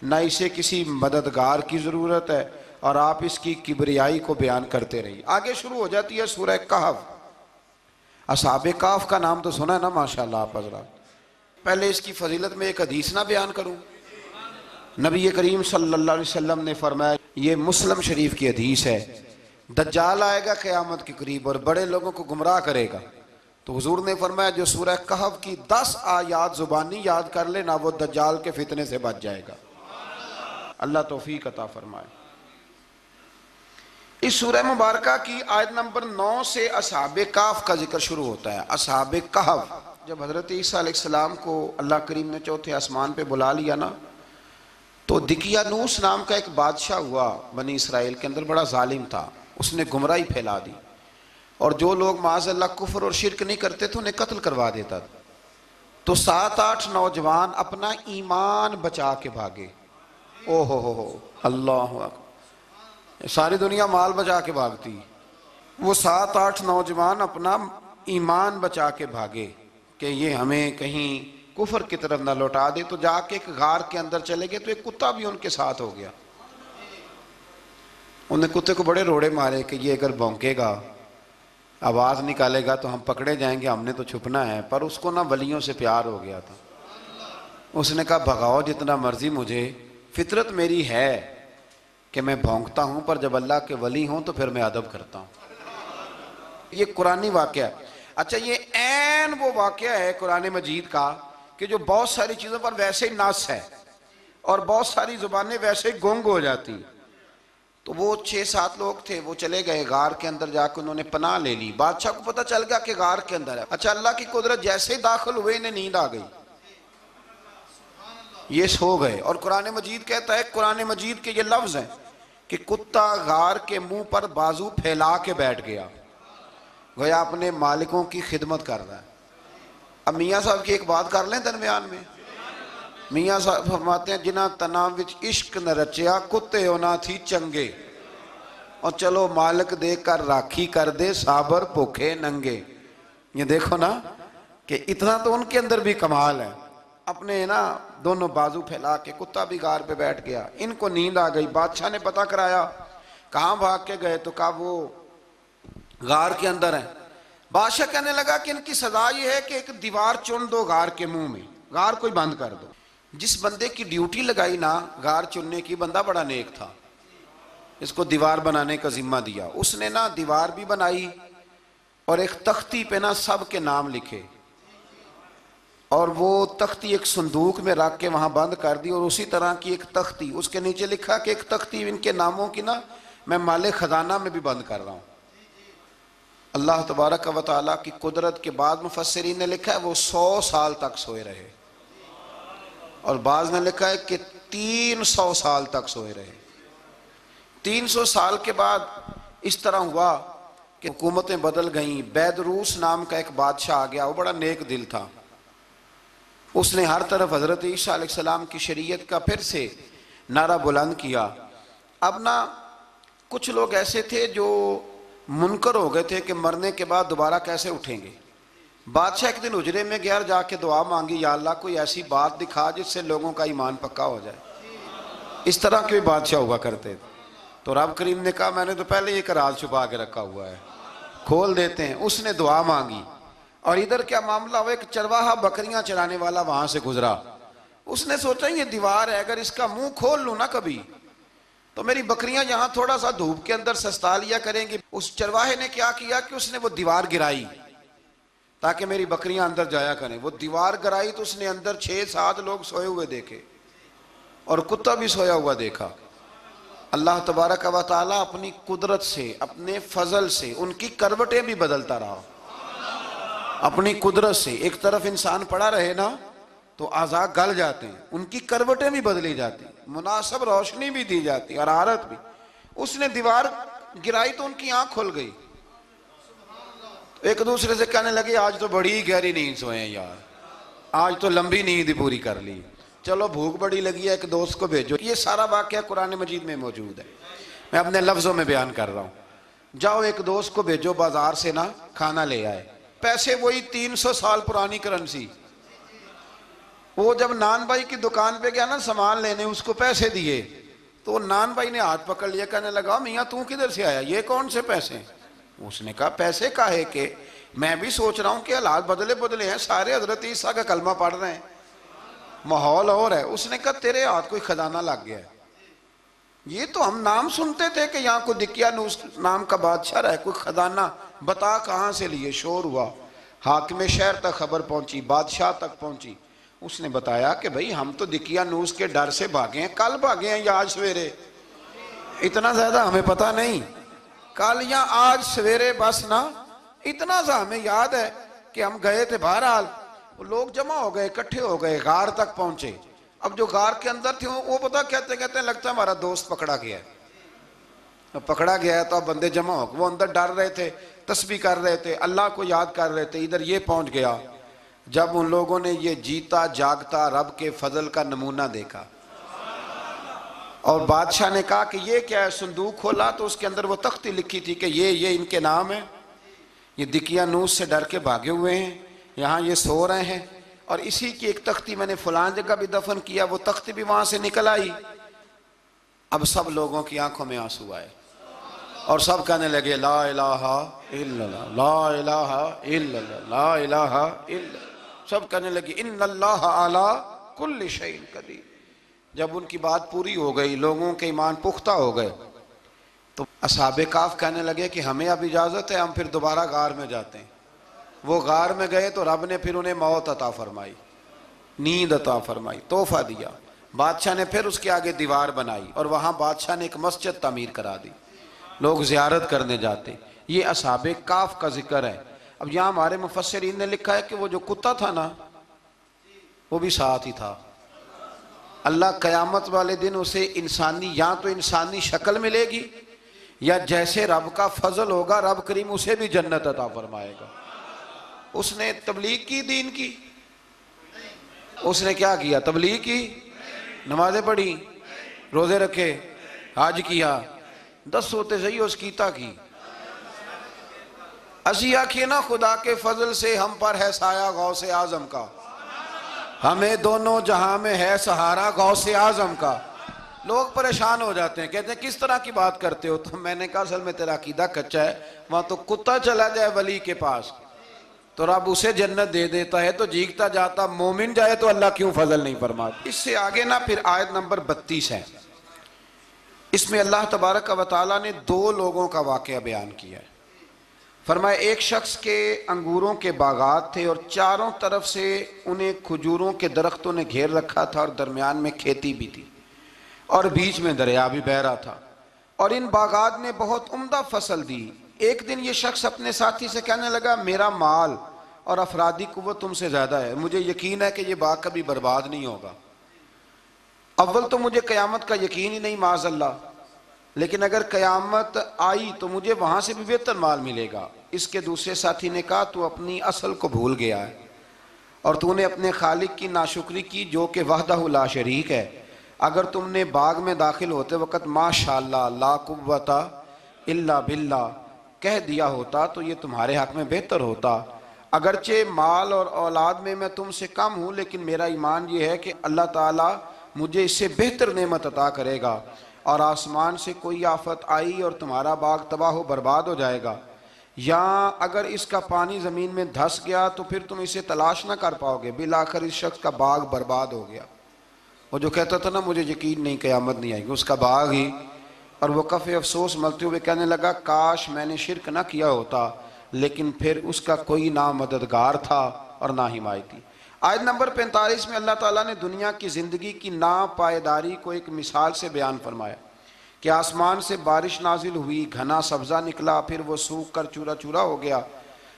نہ اسے کسی مددگار کی ضرورت ہے، اور آپ اس کی کبریائی کو بیان کرتے رہیے۔ آگے شروع ہو جاتی ہے سورہ کہف۔ اصحاب کہف کا نام تو سنا ہے نا ماشاءاللہ آپ حضرات۔ پہلے اس کی فضیلت میں ایک حدیث نہ بیان کروں؟ نبی کریم صلی اللہ علیہ وسلم نے فرمایا، یہ مسلم شریف کی حدیث ہے، دجال آئے گا قیامت کے قریب اور بڑے لوگوں کو گمراہ کرے گا، تو حضور نے فرمایا جو سورہ کہف کی 10 آیات زبانی یاد کر لے نہ وہ دجال کے فتنے سے بچ جائے گا۔ اللہ توفیق عطا فرمائے۔ اس سورہ مبارکہ کی آیت نمبر 9 سے اصحاب کہف کا ذکر شروع ہوتا ہے۔ اصحاب کہف، جب حضرت عیسیٰ علیہ السلام کو اللہ کریم نے چوتھے آسمان پہ بلا لیا نا، تو دقیانوس نام کا ایک بادشاہ ہوا بنی اسرائیل کے اندر، بڑا ظالم تھا، اس نے گمراہی پھیلا دی، اور جو لوگ معاذ اللہ کفر اور شرک نہیں کرتے تھے انہیں قتل کروا دیتا تھا۔ تو 7-8 نوجوان اپنا ایمان بچا کے بھاگے۔ او ہو اللہ اکبر، ساری دنیا مال بچا کے بھاگتی، وہ 7-8 نوجوان اپنا ایمان بچا کے بھاگے کہ یہ ہمیں کہیں کفر کی طرف نہ لوٹا دے، تو جا کے ایک غار کے اندر چلے گئے، تو ایک کتا بھی ان کے ساتھ ہو گیا۔ انہیں کتے کو بڑے روڑے مارے کہ یہ اگر بھونکے گا آواز نکالے گا تو ہم پکڑے جائیں گے، ہم نے تو چھپنا ہے، پر اس کو نہ ولیوں سے پیار ہو گیا تھا، اس نے کہا بھگاؤ جتنا مرضی مجھے، فطرت میری ہے کہ میں بھونکتا ہوں، پر جب اللہ کے ولی ہوں تو پھر میں ادب کرتا ہوں۔ یہ قرآنی واقعہ ہے۔ اچھا، یہ عین وہ واقعہ ہے قرآن مجید کا کہ جو بہت ساری چیزوں پر ویسے ہی نص ہے اور بہت ساری زبانیں ویسے ہی گنگ ہو جاتی۔ تو وہ 6-7 لوگ تھے، وہ چلے گئے غار کے اندر، جا کے انہوں نے پناہ لے لی۔ بادشاہ کو پتہ چل گیا کہ غار کے اندر ہے۔ اچھا، اللہ کی قدرت، جیسے ہی داخل ہوئے انہیں نیند آ گئی، یہ سو گئے۔ اور قرآن مجید کہتا ہے، قرآن مجید کے یہ لفظ ہیں کہ کتا غار کے منہ پر بازو پھیلا کے بیٹھ گیا، گویا اپنے مالکوں کی خدمت کر رہا ہے۔ اب میاں صاحب کی ایک بات کر لیں درمیان میں۔ میاں صاحب فرماتے ہیں جنہ تناں وچ عشق نہ رچیا، کتے ہونا تھی چنگے، اور چلو مالک دیکھ کر راکھی کر دے، صابر بھوکے ننگے۔ یہ دیکھو نا کہ اتنا تو ان کے اندر بھی کمال ہے، اپنے نا دونوں بازو پھیلا کے، کتا بھی غار پہ بیٹھ گیا، ان کو نیند آ گئی۔ بادشاہ نے پتہ کرایا، کہاں بھاگ کے گئے؟ تو کہا وہ غار کے اندر ہیں۔ بادشاہ کہنے لگا کہ ان کی سزا یہ ہے کہ ایک دیوار چن دو غار کے منہ میں، غار کوئی بند کر دو۔ جس بندے کی ڈیوٹی لگائی نا غار چننے کی، بندہ بڑا نیک تھا، اس کو دیوار بنانے کا ذمہ دیا، اس نے نا دیوار بھی بنائی اور ایک تختی پہ نا سب کے نام لکھے، اور وہ تختی ایک صندوق میں رکھ کے وہاں بند کر دی، اور اسی طرح کی ایک تختی اس کے نیچے لکھا کہ ایک تختی ان کے ناموں کی نا میں مال خزانہ میں بھی بند کر رہا ہوں۔ اللہ تبارک و تعالیٰ کی قدرت کے بعد مفسرین نے لکھا ہے وہ 100 سال تک سوئے رہے، اور بعض نے لکھا ہے کہ 300 سال تک سوئے رہے۔ 300 سال کے بعد اس طرح ہوا کہ حکومتیں بدل گئیں۔ بیدروس نام کا ایک بادشاہ آ گیا، وہ بڑا نیک دل تھا، اس نے ہر طرف حضرت عیسیٰ علیہ السلام کی شریعت کا پھر سے نعرہ بلند کیا۔ اب نا کچھ لوگ ایسے تھے جو منکر ہو گئے تھے کہ مرنے کے بعد دوبارہ کیسے اٹھیں گے۔ بادشاہ ایک دن حجرے میں گیا، جا کے دعا مانگی، یا اللہ کوئی ایسی بات دکھا جس سے لوگوں کا ایمان پکا ہو جائے۔ اس طرح کے بھی بادشاہ ہوا کرتے تھے. تو رب کریم نے کہا میں نے تو پہلے یہ راز چھپا کے رکھا ہوا ہے, کھول دیتے ہیں. اس نے دعا مانگی, اور ادھر کیا معاملہ ہوا, ایک چرواہا بکریاں چرانے والا وہاں سے گزرا. اس نے سوچا یہ دیوار ہے, اگر اس کا منہ کھول لوں نا کبھی تو میری بکریاں یہاں تھوڑا سا دھوپ کے اندر سستا لیا کریں گی. اس چرواہے نے کیا کیا کہ اس نے وہ دیوار گرائی تاکہ میری بکریاں اندر جایا کریں. وہ دیوار گرائی تو اس نے اندر 6-7 لوگ سوئے ہوئے دیکھے اور کتا بھی سویا ہوا دیکھا. اللہ تبارک و تعالیٰ اپنی قدرت سے, اپنے فضل سے ان کی کروٹیں بھی بدلتا رہا. اپنی قدرت سے ایک طرف انسان پڑا رہے نا تو اعضاء گل جاتے ہیں, ان کی کروٹیں بھی بدلی جاتی, مناسب روشنی بھی دی جاتی اور حرارت بھی. اس نے دیوار گرائی تو ان کی آنکھ کھل گئی. ایک دوسرے سے کہنے لگے آج تو بڑی گہری نیند سوئے ہیں یار, آج تو لمبی نیند ہی پوری کر لی. چلو بھوک بڑی لگی ہے, ایک دوست کو بھیجو. یہ سارا واقعہ قرآن مجید میں موجود ہے, میں اپنے لفظوں میں بیان کر رہا ہوں. جاؤ ایک دوست کو بھیجو بازار سے نا کھانا لے آئے. پیسے وہی 300 سال پرانی کرنسی. وہ جب نان بھائی کی دکان پہ گیا نا سامان لینے, اس کو پیسے دیے تو نان بھائی نے ہاتھ پکڑ لیا, کہنے لگا میاں تو کدھر سے آیا, یہ کون سے پیسے ہیں؟ اس نے کہا پیسے کاہے کہ میں بھی سوچ رہا ہوں کہ حالات بدلے ہیں, سارے حضرت عیسیٰ کا کلمہ پڑھ رہے ہیں, ماحول اور ہے. اس نے کہا تیرے ہاتھ کوئی خزانہ لگ گیا ہے. یہ تو ہم نام سنتے تھے کہ یہاں کوئی دقیانوس نام کا بادشاہ رہے, کوئی خزانہ, بتا کہاں سے لیے. شور ہوا, حاکم شہر تک خبر پہنچی, بادشاہ تک پہنچی. اس نے بتایا کہ بھئی ہم تو دقیانوس کے ڈر سے بھاگے ہیں, کل بھاگے ہیں یا آج سویرے, اتنا زیادہ ہمیں پتہ نہیں, کل یا آج سویرے بس نا. اتنا سا ہمیں یاد ہے کہ ہم گئے تھے. بہرحال لوگ جمع ہو گئے, اکٹھے ہو گئے, غار تک پہنچے. اب جو غار کے اندر تھے وہ پتہ کہتے ہیں لگتا ہے ہمارا دوست پکڑا گیا ہے. پکڑا گیا ہے تو اب بندے جمع ہو گئے. وہ اندر ڈر رہے تھے, تسبیح کر رہے تھے, اللہ کو یاد کر رہے تھے. ادھر یہ پہنچ گیا. جب ان لوگوں نے یہ جیتا جاگتا رب کے فضل کا نمونہ دیکھا اور بادشاہ نے کہا کہ یہ کیا ہے, صندوق کھولا تو اس کے اندر وہ تختی لکھی تھی کہ یہ ان کے نام ہے, یہ دقیانوس سے ڈر کے بھاگے ہوئے ہیں, یہاں یہ سو رہے ہیں, اور اسی کی ایک تختی میں نے فلان جگہ بھی دفن کیا, وہ تختی بھی وہاں سے نکل آئی. اب سب لوگوں کی آنکھوں میں آنسو آئے اور سب کہنے لگے لا الہ الا اللہ, لا الہ الا اللہ, لا الہ الا اللہ. سب کہنے لگے ان اللہ علی کل شیء قدیر. جب ان کی بات پوری ہو گئی, لوگوں کے ایمان پختہ ہو گئے, تو اصحاب کہف کہنے لگے کہ ہمیں اب اجازت ہے, ہم پھر دوبارہ غار میں جاتے ہیں. وہ غار میں گئے تو رب نے پھر انہیں موت عطا فرمائی, نیند عطا فرمائی, تحفہ دیا. بادشاہ نے پھر اس کے آگے دیوار بنائی اور وہاں بادشاہ نے ایک مسجد تعمیر کرا دی, لوگ زیارت کرنے جاتے. یہ اصحاب کہف کا ذکر ہے. اب یہاں ہمارے مفسرین نے لکھا ہے کہ وہ جو کتا تھا نا وہ بھی ساتھ ہی تھا. اللہ قیامت والے دن اسے انسانی, یا تو انسانی شکل ملے گی یا جیسے رب کا فضل ہوگا رب کریم اسے بھی جنت عطا فرمائے گا. اس نے تبلیغ کی, دین کی, اس نے کیا کیا, تبلیغ کی, نمازیں پڑھی, روزے رکھے, حج کیا, 10 ہوتے صحیح اس کیتا کی. اسی آکھیے نا خدا کے فضل سے ہم پر ہے سایہ غوث اعظم کا, ہمیں دونوں جہاں میں ہے سہارا غوث اعظم کا. لوگ پریشان ہو جاتے ہیں, کہتے ہیں کس طرح کی بات کرتے ہو, تو میں نے کہا اصل میں تیرا عقیدہ کچا ہے. وہاں تو کتا چلا جائے ولی کے پاس تو رب اسے جنت دے دیتا ہے, تو جیگتا جاتا مومن جائے تو اللہ کیوں فضل نہیں فرماتا. اس سے آگے نا پھر آیت نمبر 32 ہے, اس میں اللہ تبارک و تعالیٰ نے 2 لوگوں کا واقعہ بیان کیا ہے. فرمایا ایک شخص کے انگوروں کے باغات تھے اور چاروں طرف سے انہیں کھجوروں کے درختوں نے گھیر رکھا تھا, اور درمیان میں کھیتی بھی تھی اور بیچ میں دریا بھی بہہ رہا تھا, اور ان باغات نے بہت عمدہ فصل دی. ایک دن یہ شخص اپنے ساتھی سے کہنے لگا میرا مال اور افرادی قوت تم سے زیادہ ہے, مجھے یقین ہے کہ یہ باغ کبھی برباد نہیں ہوگا. اول تو مجھے قیامت کا یقین ہی نہیں معاذ اللہ, لیکن اگر قیامت آئی تو مجھے وہاں سے بھی بہتر مال ملے گا. اس کے دوسرے ساتھی نے کہا تو اپنی اصل کو بھول گیا ہے اور تو نے اپنے خالق کی ناشکری کی جو کہ وحدہ لا شریک ہے. اگر تم نے باغ میں داخل ہوتے وقت ماشاءاللہ لا قوت الا باللہ کہہ دیا ہوتا تو یہ تمہارے حق میں بہتر ہوتا. اگرچہ مال اور اولاد میں تم سے کم ہوں, لیکن میرا ایمان یہ ہے کہ اللہ تعالیٰ مجھے اس سے بہتر نعمت عطا کرے گا، اور آسمان سے کوئی آفت آئی اور تمہارا باغ تباہ و برباد ہو جائے گا، یا اگر اس کا پانی زمین میں دھس گیا تو پھر تم اسے تلاش نہ کر پاؤ گے، بالآخر اس شخص کا باغ برباد ہو گیا۔ وہ جو کہتا تھا نا مجھے یقین نہیں قیامت نہیں آئے گی، اس کا باغ ہی، اور وہ کف افسوس ملتے ہوئے کہنے لگا کاش میں نے شرک نہ کیا ہوتا، لیکن پھر اس کا کوئی نہ مددگار تھا اور نہ حمایتی۔ آیت نمبر 45 میں اللہ تعالیٰ نے دنیا کی زندگی کی ناپائیداری کو ایک مثال سے بیان فرمایا کہ آسمان سے بارش نازل ہوئی، گھنا سبزہ نکلا، پھر وہ سوکھ کر چورا چورا ہو گیا،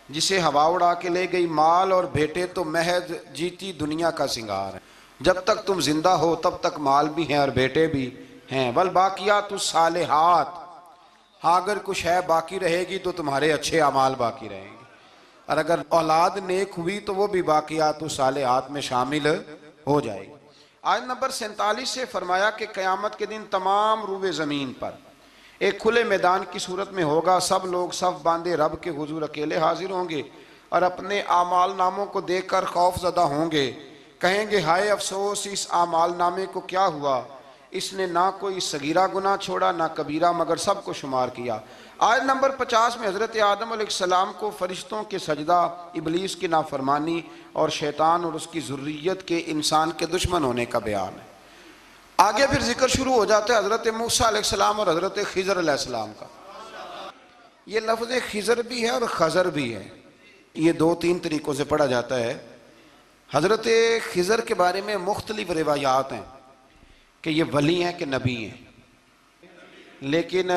جسے ہوا اڑا کے لے گئی، مال اور بیٹے تو محض جیتی دنیا کا سنگار ہے۔ جب تک تم زندہ ہو تب تک مال بھی ہیں اور بیٹے بھی ہیں، والباقیات الصالحات، ہاں اگر کچھ ہے باقی رہے گی تو تمہارے اچھے اعمال باقی رہیں گے، اور اگر اولاد نیک ہوئی تو وہ بھی باقیات الصالحات میں شامل ہو جائے گی۔ آیت نمبر 47 سے فرمایا کہ قیامت کے دن تمام روئے زمین پر ایک کھلے میدان کی صورت میں ہوگا، سب لوگ صف باندھے رب کے حضور اکیلے حاضر ہوں گے اور اپنے اعمال ناموں کو دیکھ کر خوف زدہ ہوں گے، کہیں گے ہائے افسوس اس اعمال نامے کو کیا ہوا، اس نے نہ کوئی صغیرہ گناہ چھوڑا نہ کبیرہ، مگر سب کو شمار کیا۔ آیت نمبر 50 میں حضرت آدم علیہ السلام کو فرشتوں کے سجدہ، ابلیس کی نافرمانی اور شیطان اور اس کی ذریت کے انسان کے دشمن ہونے کا بیان ہے۔ آگے پھر ذکر شروع ہو جاتا ہے حضرت موسیٰ علیہ السلام اور حضرت خضر علیہ السلام کا۔ یہ لفظ خضر بھی ہے اور خضر بھی ہے، یہ دو تین طریقوں سے پڑھا جاتا ہے۔ حضرت خضر کے بارے میں مختلف روایات ہیں کہ یہ ولی ہیں کہ نبی ہیں، لیکن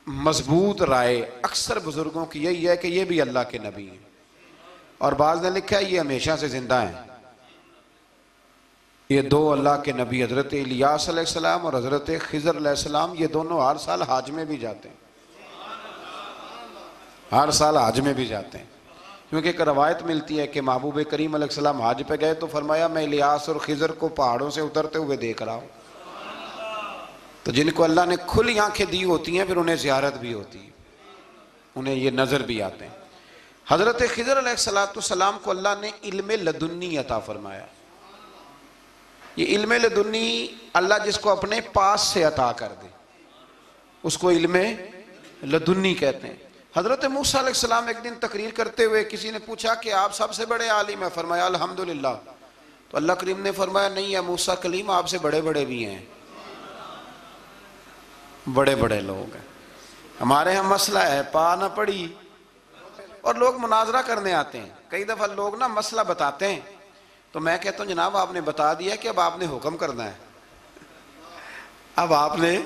مضبوط رائے اکثر بزرگوں کی یہی ہے کہ یہ بھی اللہ کے نبی ہیں، اور بعض نے لکھا ہے یہ ہمیشہ سے زندہ ہیں۔ یہ دو اللہ کے نبی حضرت الیاس علیہ السلام اور حضرت خضر علیہ السلام، یہ دونوں ہر سال حج میں بھی جاتے ہیں، ہر سال حج میں بھی جاتے ہیں، کیونکہ ایک روایت ملتی ہے کہ محبوب کریم علیہ السلام حج پہ گئے تو فرمایا میں الیاس اور خضر کو پہاڑوں سے اترتے ہوئے دیکھ رہا ہوں۔ تو جن کو اللہ نے کھلی آنکھیں دی ہوتی ہیں پھر انہیں زیارت بھی ہوتی ہے، انہیں یہ نظر بھی آتے ہیں۔ حضرت خضر علیہ السلام کو اللہ نے علم لدنی عطا فرمایا۔ یہ علم لدنی اللہ جس کو اپنے پاس سے عطا کر دے اس کو علم لدنی کہتے ہیں۔ حضرت موسیٰ علیہ السلام ایک دن تقریر کرتے ہوئے کسی نے پوچھا کہ آپ سب سے بڑے عالم ہیں، فرمایا الحمدللہ۔ تو اللہ کریم نے فرمایا نہیں ہے موسیٰ کلیم آپ سے بڑے بڑے بھی ہیں، بڑے بڑے لوگ ہیں۔ ہمارے ہاں مسئلہ ہے پا نہ پڑی، اور لوگ مناظرہ کرنے آتے ہیں، کئی دفعہ لوگ نا مسئلہ بتاتے ہیں تو میں کہتا ہوں جناب آپ نے بتا دیا کہ اب آپ نے حکم کرنا ہے، اب آپ نے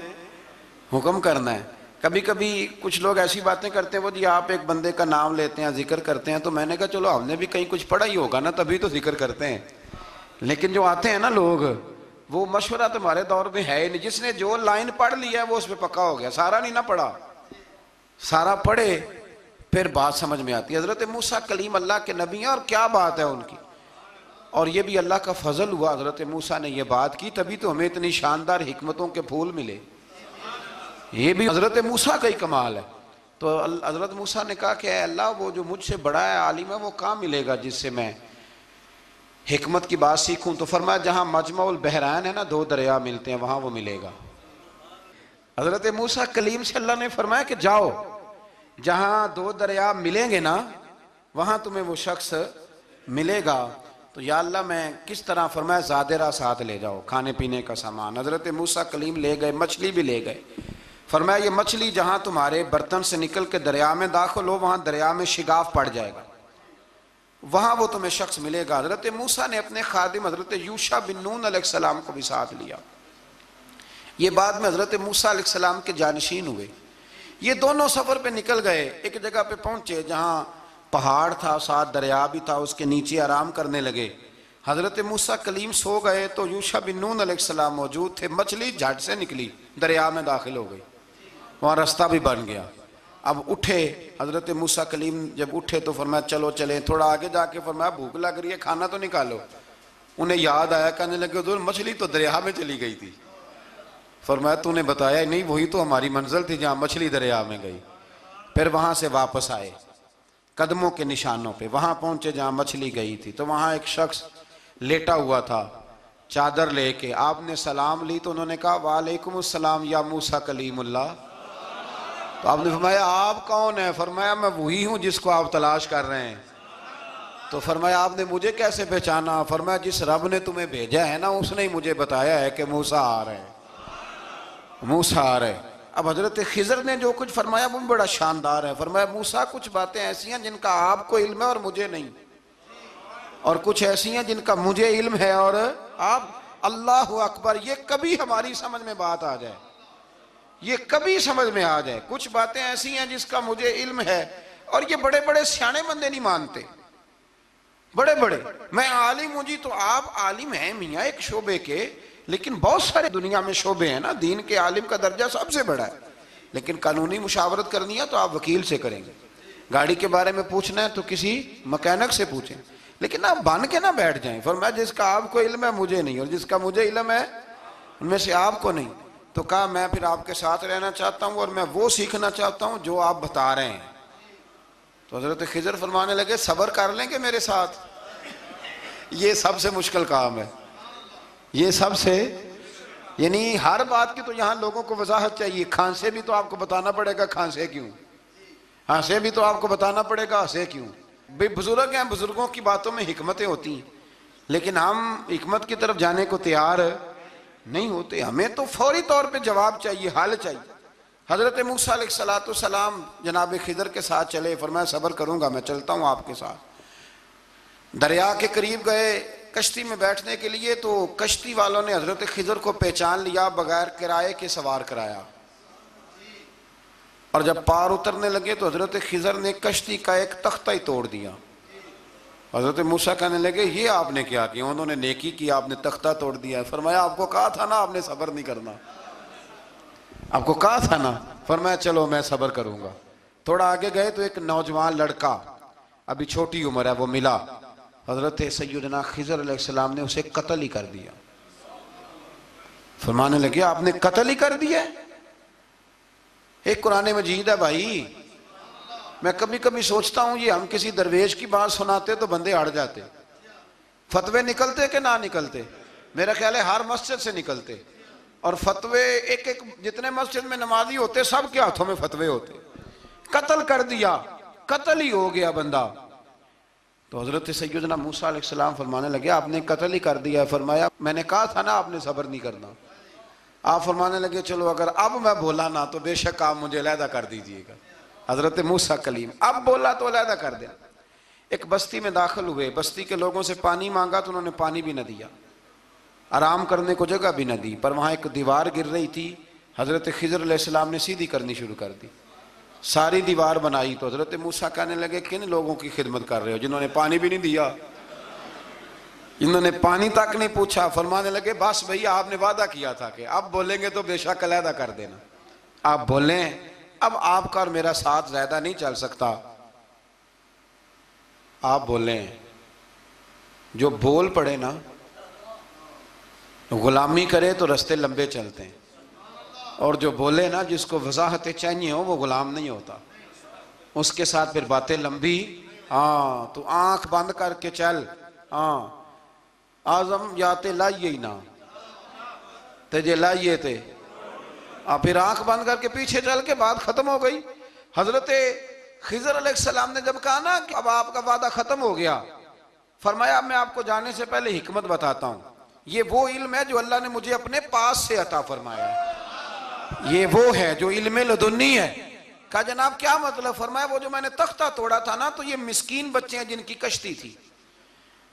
حکم کرنا ہے۔ کبھی کبھی کچھ لوگ ایسی باتیں کرتے ہیں وہ جی آپ ایک بندے کا نام لیتے ہیں ذکر کرتے ہیں، تو میں نے کہا چلو ہم نے بھی کہیں کچھ پڑھا ہی ہوگا نا تبھی تو ذکر کرتے ہیں، لیکن جو آتے ہیں نا لوگ وہ مشورہ تمہارے دور میں ہے ہی نہیں، جس نے جو لائن پڑھ لیا ہے وہ اس پہ پکا ہو گیا، سارا نہیں نہ پڑھا، سارا پڑھے پھر بات سمجھ میں آتی ہے۔ حضرت موسیٰ کلیم اللہ کے نبی ہیں، اور کیا بات ہے ان کی، اور یہ بھی اللہ کا فضل ہوا حضرت موسیٰ نے یہ بات کی تبھی تو ہمیں اتنی شاندار حکمتوں کے پھول ملے، یہ بھی حضرت موسیٰ کا ہی کمال ہے۔ تو حضرت موسیٰ نے کہا کہ اے اللہ وہ جو مجھ سے بڑا ہے عالم ہے وہ کہاں ملے گا جس سے میں حکمت کی بات سیکھوں، تو فرمایا جہاں مجمع البحرین ہے نا دو دریا ملتے ہیں وہاں وہ ملے گا۔ حضرت موسیٰ کلیم سے اللہ نے فرمایا کہ جاؤ جہاں دو دریا ملیں گے نا وہاں تمہیں وہ شخص ملے گا۔ تو یا اللہ میں کس طرح، فرمایا زادرہ ساتھ لے جاؤ کھانے پینے کا سامان۔ حضرت موسیٰ کلیم لے گئے، مچھلی بھی لے گئے، فرمایا یہ مچھلی جہاں تمہارے برتن سے نکل کے دریا میں داخل ہو وہاں دریا میں شگاف پڑ جائے گا، وہاں وہ تمہیں شخص ملے گا۔ حضرت موسیٰ نے اپنے خادم حضرت یوشع بن نون علیہ السلام کو بھی ساتھ لیا، یہ بعد میں حضرت موسیٰ علیہ السلام کے جانشین ہوئے۔ یہ دونوں سفر پہ نکل گئے، ایک جگہ پہ پہنچے جہاں پہاڑ تھا ساتھ دریا بھی تھا، اس کے نیچے آرام کرنے لگے۔ حضرت موسیٰ کلیم سو گئے تو یوشع بن نون علیہ السلام موجود تھے، مچھلی جھٹ سے نکلی دریا میں داخل ہو گئی، وہاں راستہ بھی بن گیا۔ اب اٹھے حضرت موسیٰ کلیم، جب اٹھے تو فرمایا چلو چلیں، تھوڑا آگے جا کے فرمایا بھوک لگ رہی ہے کھانا تو نکالو۔ انہیں یاد آیا، کہنے لگے حضور مچھلی تو دریا میں چلی گئی تھی۔ فرمایا تو نے بتایا نہیں، وہی تو ہماری منزل تھی جہاں مچھلی دریا میں گئی۔ پھر وہاں سے واپس آئے قدموں کے نشانوں پہ، وہاں پہنچے جہاں مچھلی گئی تھی، تو وہاں ایک شخص لیٹا ہوا تھا، چادر لے کے آپ نے سلام لی تو انہوں نے کہا وعلیکم السلام یا موسیٰ کلیم اللہ. تو آپ نے فرمایا آپ کون ہیں؟ فرمایا میں وہی ہوں جس کو آپ تلاش کر رہے ہیں. تو فرمایا آپ نے مجھے کیسے پہچانا؟ فرمایا جس رب نے تمہیں بھیجا ہے نا اس نے ہی مجھے بتایا ہے کہ موسیٰ آ رہے ہیں، موسیٰ آ رہے ہیں. اب حضرت خضر نے جو کچھ فرمایا وہ بڑا شاندار ہے. فرمایا موسیٰ کچھ باتیں ایسی ہیں جن کا آپ کو علم ہے اور مجھے نہیں، اور کچھ ایسی ہیں جن کا مجھے علم ہے اور آپ. اللہ اکبر. یہ کبھی ہماری سمجھ میں بات آ جائے، یہ کبھی سمجھ میں آ جائے. کچھ باتیں ایسی ہیں جس کا مجھے علم ہے، اور یہ بڑے بڑے سیانے بندے نہیں مانتے. بڑے بڑے میں عالم ہوں جی، تو آپ عالم ہیں میاں ایک شعبے کے، لیکن بہت سارے دنیا میں شعبے ہیں نا. دین کے عالم کا درجہ سب سے بڑا ہے، لیکن قانونی مشاورت کرنی ہے تو آپ وکیل سے کریں گے. گاڑی کے بارے میں پوچھنا ہے تو کسی مکینک سے پوچھیں، لیکن آپ بن کے نہ بیٹھ جائیں. فرمایا جس کا آپ کو علم ہے مجھے نہیں، اور جس کا مجھے علم ہے ان میں سے آپ کو نہیں. تو کہا میں پھر آپ کے ساتھ رہنا چاہتا ہوں اور میں وہ سیکھنا چاہتا ہوں جو آپ بتا رہے ہیں. تو حضرت خضر فرمانے لگے صبر کر لیں گے میرے ساتھ؟ یہ سب سے مشکل کام ہے. یہ سب سے، یعنی ہر بات کی تو یہاں لوگوں کو وضاحت چاہیے. کھانسے بھی تو آپ کو بتانا پڑے گا کھانسے کیوں، ہنسے بھی تو آپ کو بتانا پڑے گا ہنسے کیوں. بے بزرگ ہیں، بزرگوں کی باتوں میں حکمتیں ہوتی ہیں، لیکن ہم حکمت کی طرف جانے کو تیار نہیں ہوتے. ہمیں تو فوری طور پہ جواب چاہیے، حل چاہیے. حضرت موسیٰ علیہ السلام جناب خضر کے ساتھ چلے. فرمایا صبر کروں گا، میں چلتا ہوں آپ کے ساتھ. دریا کے قریب گئے کشتی میں بیٹھنے کے لیے، تو کشتی والوں نے حضرت خضر کو پہچان لیا، بغیر کرائے کے سوار کرایا. اور جب پار اترنے لگے تو حضرت خضر نے کشتی کا ایک تختہ ہی توڑ دیا. حضرت موسیٰ کہنے لگے یہ آپ نے کیا کیا؟ انہوں نے نیکی کی، آپ نے تختہ توڑ دیا. فرمایا آپ کو کہا تھا نا آپ نے صبر نہیں کرنا، آپ کو کہا تھا نا. فرمایا چلو میں صبر کروں گا. تھوڑا آگے گئے تو ایک نوجوان لڑکا، ابھی چھوٹی عمر ہے، وہ ملا. حضرت سیدنا خضر علیہ السلام نے اسے قتل ہی کر دیا. فرمانے لگے آپ نے قتل ہی کر دیا؟ ایک قرآن مجید ہے بھائی. میں کبھی کبھی سوچتا ہوں یہ ہم کسی درویش کی بات سناتے تو بندے اڑ جاتے. فتوے نکلتے کہ نہ نکلتے؟ میرا خیال ہے ہر مسجد سے نکلتے. اور فتوے ایک ایک جتنے مسجد میں نمازی ہوتے سب کے ہاتھوں میں فتوے ہوتے. قتل کر دیا، قتل ہی ہو گیا بندہ. تو حضرت سیدنا موسیٰ علیہ السلام فرمانے لگے آپ نے قتل ہی کر دیا. فرمایا میں نے کہا تھا نا آپ نے صبر نہیں کرنا. آپ فرمانے لگے چلو اگر اب میں بولا نا تو بے شک آپ مجھے علیحدہ کر دیجئے گا. حضرت موسیٰ کلیم اب بولا تو علیحدہ کر دیا. ایک بستی میں داخل ہوئے، بستی کے لوگوں سے پانی مانگا تو انہوں نے پانی بھی نہ دیا، آرام کرنے کو جگہ بھی نہ دی. پر وہاں ایک دیوار گر رہی تھی، حضرت خضر علیہ السلام نے سیدھی کرنی شروع کر دی. ساری دیوار بنائی. تو حضرت موسیٰ کہنے لگے کن لوگوں کی خدمت کر رہے ہو جنہوں نے پانی بھی نہیں دیا، انہوں نے پانی تک نہیں پوچھا. فرمانے لگے بس بھئی آپ نے وعدہ کیا تھا کہ اب بولیں گے تو بے شک علیحدہ کر دینا. آپ بولیں، اب آپ کا اور میرا ساتھ زیادہ نہیں چل سکتا. آپ بولیں. جو بول پڑے نا، غلامی کرے تو رستے لمبے چلتے ہیں، اور جو بولے نا جس کو وضاحتیں چاہیے ہو وہ غلام نہیں ہوتا، اس کے ساتھ پھر باتیں لمبی. ہاں تو آنکھ بند کر کے چل. ہاں آزم یاتے لائیے ہی نہ تجھے لائیے تھے، پھر آنکھ بند کر کے پیچھے چل کے بات ختم ہو گئی. حضرت خضر علیہ السلام نے جب کہا نا کہ اب آپ کا وعدہ ختم ہو گیا، فرمایا میں آپ کو جانے سے پہلے حکمت بتاتا ہوں. یہ وہ علم ہے جو اللہ نے مجھے اپنے پاس سے عطا فرمایا ہے. یہ وہ ہے جو علم لدنی ہے. کہا جناب کیا مطلب؟ فرمایا وہ جو میں نے تختہ توڑا تھا نا، تو یہ مسکین بچے ہیں جن کی کشتی تھی،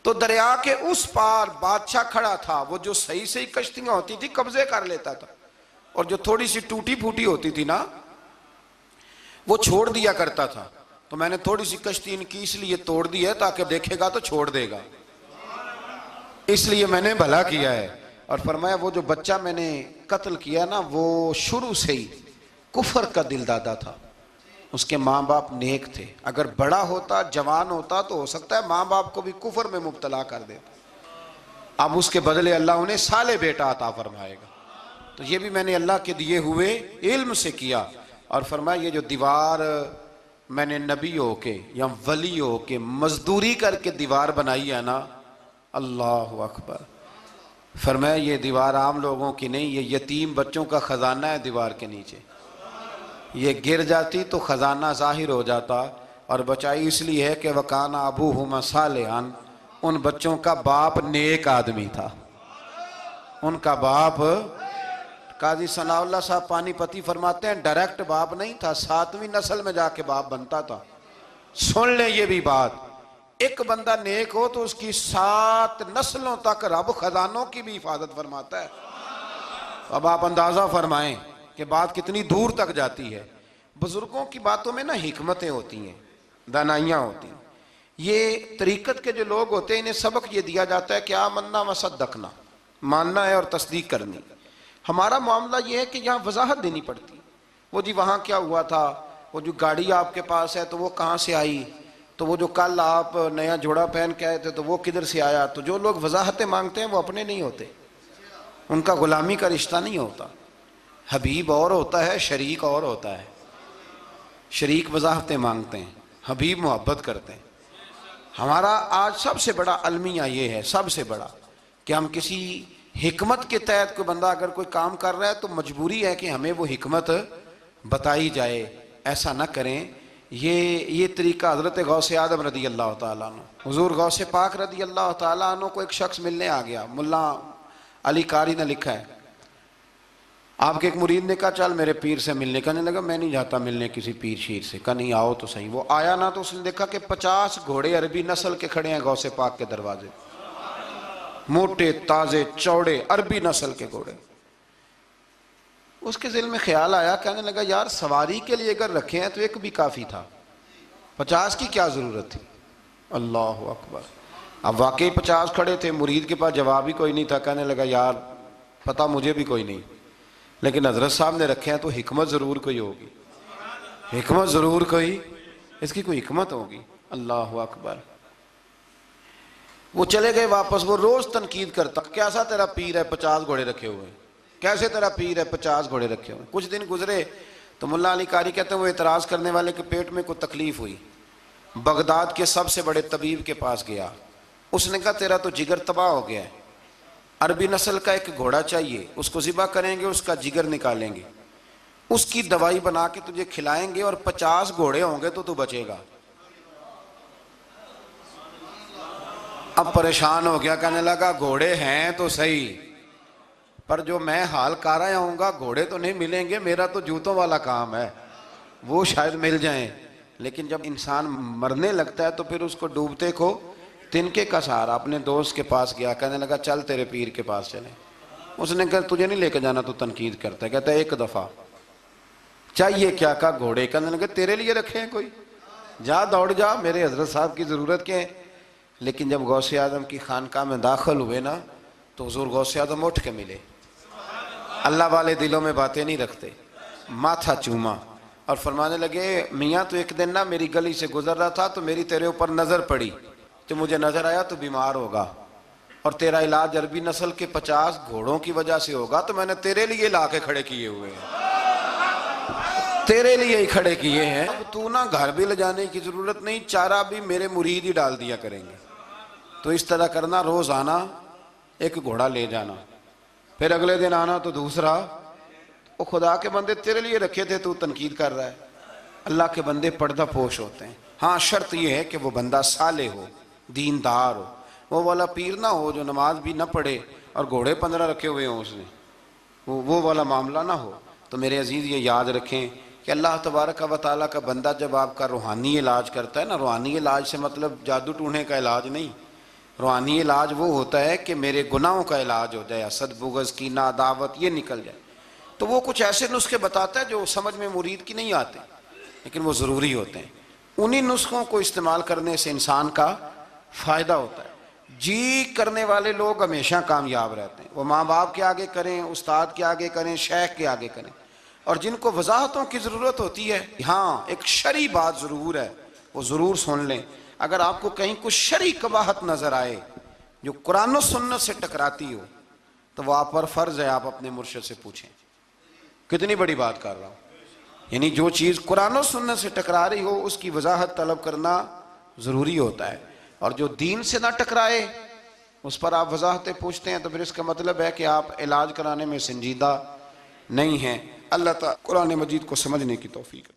تو دریا کے اس پار بادشاہ کھڑا تھا. وہ جو صحیح صحیح کشتیاں ہوتی تھی قبضے کر لیتا تھا، اور جو تھوڑی سی ٹوٹی پھوٹی ہوتی تھی نا وہ چھوڑ دیا کرتا تھا. تو میں نے تھوڑی سی کشتی ان کی اس لیے توڑ دی ہے تاکہ دیکھے گا تو چھوڑ دے گا، اس لیے میں نے بھلا کیا ہے. اور فرمایا وہ جو بچہ میں نے قتل کیا نا وہ شروع سے ہی کفر کا دل دادا تھا. اس کے ماں باپ نیک تھے. اگر بڑا ہوتا جوان ہوتا تو ہو سکتا ہے ماں باپ کو بھی کفر میں مبتلا کر دیتا. اب اس کے بدلے اللہ انہیں صالح بیٹا عطا فرمائے گا. تو یہ بھی میں نے اللہ کے دیے ہوئے علم سے کیا. اور فرمایا یہ جو دیوار میں نے نبی ہو کے یا ولی ہو کے مزدوری کر کے دیوار بنائی ہے نا، اللہ اکبر. فرمایا یہ دیوار عام لوگوں کی نہیں، یہ یتیم بچوں کا خزانہ ہے دیوار کے نیچے، یہ گر جاتی تو خزانہ ظاہر ہو جاتا، اور بچائی اس لیے ہے کہ وَكَانَ أَبُوهُمَا صَالِحًا، ان بچوں کا باپ نیک آدمی تھا، ان کا باپ۔ قاضی ثناء اللہ صاحب پانی پتی فرماتے ہیں ڈائریکٹ باپ نہیں تھا، 7ویں نسل میں جا کے باپ بنتا تھا۔ سن لیں یہ بھی بات، ایک بندہ نیک ہو تو اس کی 7 نسلوں تک رب خزانوں کی بھی حفاظت فرماتا ہے۔ اب آپ اندازہ فرمائیں کہ بات کتنی دور تک جاتی ہے۔ بزرگوں کی باتوں میں نا حکمتیں ہوتی ہیں، دانائیاں ہوتی ہیں۔ یہ طریقت کے جو لوگ ہوتے ہیں انہیں سبق یہ دیا جاتا ہے کہ آمنا وصدقنا، ماننا ہے اور تصدیق کرنی۔ ہمارا معاملہ یہ ہے کہ یہاں وضاحت دینی پڑتی ہے۔ وہ جی وہاں کیا ہوا تھا، وہ جو گاڑی آپ کے پاس ہے تو وہ کہاں سے آئی، تو وہ جو کل آپ نیا جوڑا پہن کے آئے تھے تو وہ کدھر سے آیا۔ تو جو لوگ وضاحتیں مانگتے ہیں وہ اپنے نہیں ہوتے، ان کا غلامی کا رشتہ نہیں ہوتا۔ حبیب اور ہوتا ہے، شریک اور ہوتا ہے۔ شریک وضاحتیں مانگتے ہیں، حبیب محبت کرتے ہیں۔ ہمارا آج سب سے بڑا المیہ یہ ہے، سب سے بڑا، کہ ہم کسی حکمت کے تحت کوئی بندہ اگر کوئی کام کر رہا ہے تو مجبوری ہے کہ ہمیں وہ حکمت بتائی جائے، ایسا نہ کریں۔ یہ طریقہ حضرت غوث اعظم رضی اللہ تعالیٰ عنہ، حضور غوث پاک رضی اللہ تعالیٰ عنہ کو ایک شخص ملنے آ گیا۔ ملا علی قاری نے لکھا ہے، آپ کے ایک مرید نے کہا چل میرے پیر سے ملنے، کہنے لگا میں نہیں جاتا ملنے کسی پیر شیر سے، کہا نہیں آؤ تو صحیح۔ وہ آیا نہ تو اس نے دیکھا کہ 50 گھوڑے عربی نسل کے کھڑے ہیں غوث پاک کے دروازے، موٹے تازے چوڑے عربی نسل کے گھوڑے۔ اس کے ذہن میں خیال آیا، کہنے لگا یار سواری کے لیے اگر رکھے ہیں تو ایک بھی کافی تھا، 50 کی کیا ضرورت تھی۔ اللہ اکبر۔ اب واقعی 50 کھڑے تھے، مرید کے پاس جواب ہی کوئی نہیں تھا، کہنے لگا یار پتہ مجھے بھی کوئی نہیں، لیکن حضرت صاحب نے رکھے ہیں تو حکمت ضرور کوئی ہوگی، حکمت ضرور کوئی، اس کی کوئی حکمت ہوگی۔ اللہ اکبر۔ وہ چلے گئے واپس۔ وہ روز تنقید کرتا، کیسا تیرا پیر ہے 50 گھوڑے رکھے ہوئے، کیسے تیرا پیر ہے 50 گھوڑے رکھے ہوئے۔ کچھ دن گزرے تو ملا علی قاری کہتے ہیں وہ اعتراض کرنے والے کے پیٹ میں کوئی تکلیف ہوئی، بغداد کے سب سے بڑے طبیب کے پاس گیا۔ اس نے کہا تیرا تو جگر تباہ ہو گیا ہے، عربی نسل کا ایک گھوڑا چاہیے، اس کو ذبح کریں گے، اس کا جگر نکالیں گے، اس کی دوائی بنا کے تجھے کھلائیں گے، اور 50 گھوڑے ہوں گے تو تو بچے گا۔ اب پریشان ہو گیا، کہنے لگا گھوڑے ہیں تو صحیح، پر جو میں حال کر رہا ہوں گا گھوڑے تو نہیں ملیں گے، میرا تو جوتوں والا کام ہے، وہ شاید مل جائیں۔ لیکن جب انسان مرنے لگتا ہے تو پھر اس کو ڈوبتے کو تنکے کا سہارا۔ اپنے دوست کے پاس گیا، کہنے لگا چل تیرے پیر کے پاس چلیں۔ اس نے کہا تجھے نہیں لے کے جانا، تو تنقید کرتا ہے۔ کہتا ہے ایک دفعہ چاہیے کیا، کہا گھوڑے۔ کہنے لگا تیرے لیے رکھے ہیں کوئی، جا دوڑ جا، میرے حضرت صاحب کی ضرورت کیا ہے۔ لیکن جب غوث اعظم کی خانقاہ میں داخل ہوئے نا تو حضور غوث اعظم اٹھ کے ملے۔ اللہ والے دلوں میں باتیں نہیں رکھتے، ماتھا چوما اور فرمانے لگے میاں تو ایک دن نا میری گلی سے گزر رہا تھا تو میری تیرے اوپر نظر پڑی، تو مجھے نظر آیا تو بیمار ہوگا، اور تیرا علاج عربی نسل کے 50 گھوڑوں کی وجہ سے ہوگا، تو میں نے تیرے لیے لا کے کھڑے کیے ہوئے ہیں، تیرے لیے ہی کھڑے کیے ہیں۔ اب تو نا گھر بھی لے جانے کی ضرورت نہیں، چارہ بھی میرے مرید ہی ڈال دیا کریں گے۔ تو اس طرح کرنا، روز آنا ایک گھوڑا لے جانا، پھر اگلے دن آنا تو دوسرا۔ وہ خدا کے بندے تیرے لیے رکھے تھے، تو تنقید کر رہا ہے۔ اللہ کے بندے پردہ پوش ہوتے ہیں۔ ہاں شرط یہ ہے کہ وہ بندہ صالح ہو، دیندار ہو، وہ والا پیر نہ ہو جو نماز بھی نہ پڑھے اور گھوڑے 15 رکھے ہوئے ہوں اس نے، وہ والا معاملہ نہ ہو۔ تو میرے عزیز یہ یاد رکھیں کہ اللہ تبارک و تعالیٰ کا بندہ جب آپ کا روحانی علاج کرتا ہے نا، روحانی علاج سے مطلب جادو ٹونے کا علاج نہیں، روحانی علاج وہ ہوتا ہے کہ میرے گناہوں کا علاج ہو جائے، حسد بغض کینہ عداوت یہ نکل جائے۔ تو وہ کچھ ایسے نسخے بتاتا ہے جو سمجھ میں مرید کی نہیں آتے، لیکن وہ ضروری ہوتے ہیں۔ انہی نسخوں کو استعمال کرنے سے انسان کا فائدہ ہوتا ہے۔ جی کرنے والے لوگ ہمیشہ کامیاب رہتے ہیں، وہ ماں باپ کے آگے کریں، استاد کے آگے کریں، شیخ کے آگے کریں۔ اور جن کو وضاحتوں کی ضرورت ہوتی ہے، ہاں ایک شرعی بات ضرور ہے، وہ ضرور سن لیں۔ اگر آپ کو کہیں کچھ شرعی قباحت نظر آئے جو قرآن و سنت سے ٹکراتی ہو تو وہ آپ پر فرض ہے آپ اپنے مرشد سے پوچھیں۔ کتنی بڑی بات کر رہا ہوں، یعنی جو چیز قرآن و سنت سے ٹکرا رہی ہو اس کی وضاحت طلب کرنا ضروری ہوتا ہے، اور جو دین سے نہ ٹکرائے اس پر آپ وضاحتیں پوچھتے ہیں تو پھر اس کا مطلب ہے کہ آپ علاج کرانے میں سنجیدہ نہیں ہیں۔ اللہ تعالیٰ قرآن مجید کو سمجھنے کی توفیق